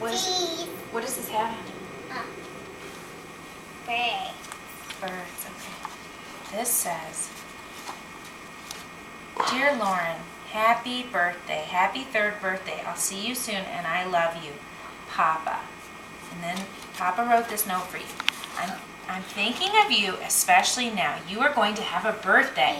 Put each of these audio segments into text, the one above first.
What does this have? Bird. Birds, okay. This says, Dear Lauren, happy birthday. Happy 3rd birthday. I'll see you soon and I love you. Papa. And then Papa wrote this note for you. I'm thinking of you, especially now. You are going to have a birthday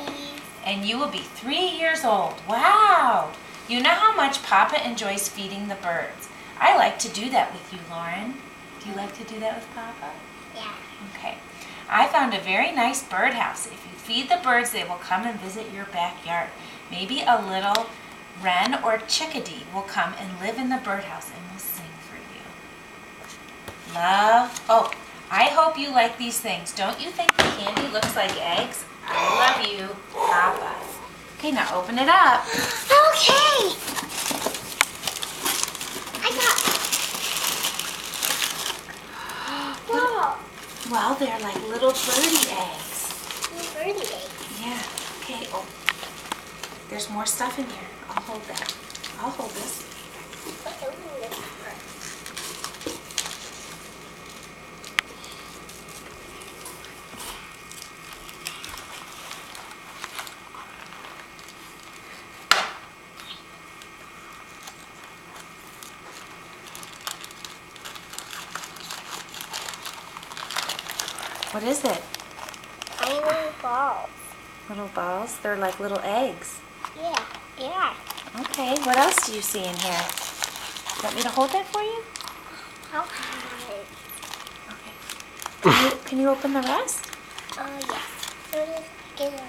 and you will be 3 years old. Wow! You know how much Papa enjoys feeding the birds. I like to do that with you, Lauren. Do you like to do that with Papa? Yeah. Okay. I found a very nice birdhouse. If you feed the birds, they will come and visit your backyard. Maybe a little wren or chickadee will come and live in the birdhouse and will sing for you. Love. Oh, I hope you like these things. Don't you think the candy looks like eggs? I love you, Papa. Okay, now open it up. Okay. I got. Whoa. Well, they're like little birdie eggs. Birdie egg. Yeah. Okay. Oh, there's more stuff in here. I'll hold that. I'll hold this. What is it? Tiny balls. Little balls? They're like little eggs. Yeah. Yeah. Okay, what else do you see in here? Want me to hold that for you? Okay. Okay. Can you open the rest? Oh, yes. So just get it.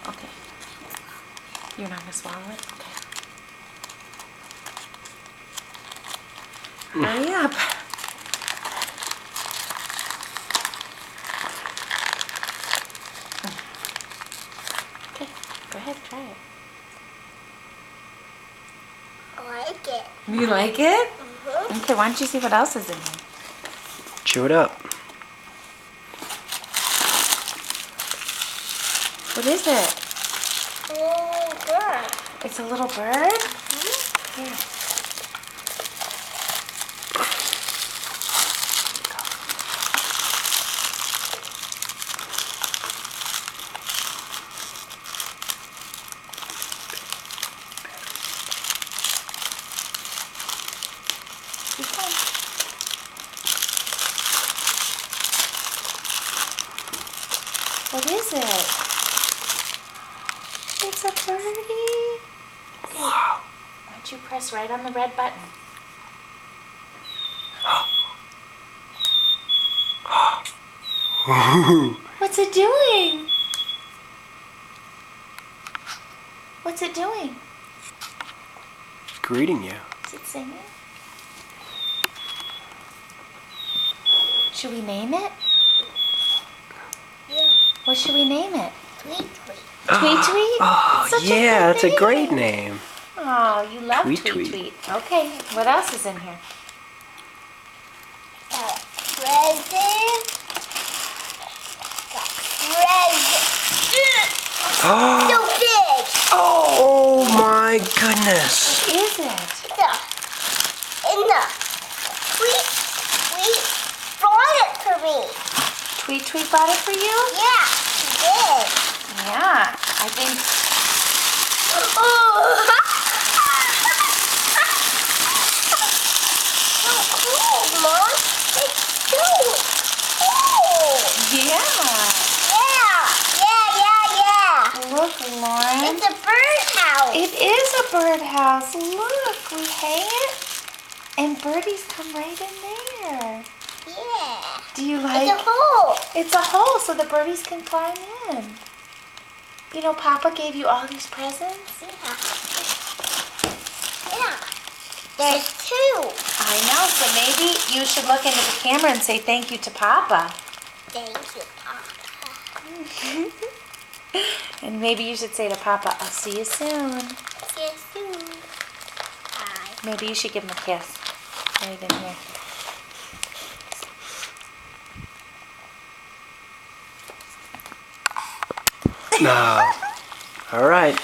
Okay. You're not going to swallow it? Okay. Hurry up. Okay, go ahead, try it. I like it. You like it? Mm-hmm. Okay, why don't you see what else is in here? Chew it up. What is it? Oh, good. It's a little bird? Here. Keep going. What is it? It's a birdie. Okay. Wow. Why don't you press right on the red button? What's it doing? What's it doing? Greeting you. Is it singing? Should we name it? Yeah. What should we name it? Tweet, tweet. Tweet Tweet? Oh, Such a yeah, good that's a great name. name. Oh, you love Tweet Tweet Tweet. Tweet. Okay, what else is in here? Present. Present. So Oh, big. oh my goodness. What is it? In the tweet, tweet brought it for me. Tweet Tweet bought it for you? Yeah, she did. Yeah, I think. Oh. So cool, Mom. It's cute. Oh. Yeah. Yeah. Look, Lauren. It's a birdhouse. It is a birdhouse. Look, we hang it, and birdies come right in there. Yeah. Do you It's like? a hole. It's a hole so the birdies can climb in. You know, Papa gave you all these presents. Yeah. Yeah. There's two. I know, so maybe you should look into the camera and say thank you to Papa. Thank you, Papa. And maybe you should say to Papa, I'll see you soon. See you soon. Bye. Maybe you should give him a kiss. Right in here. No. All right.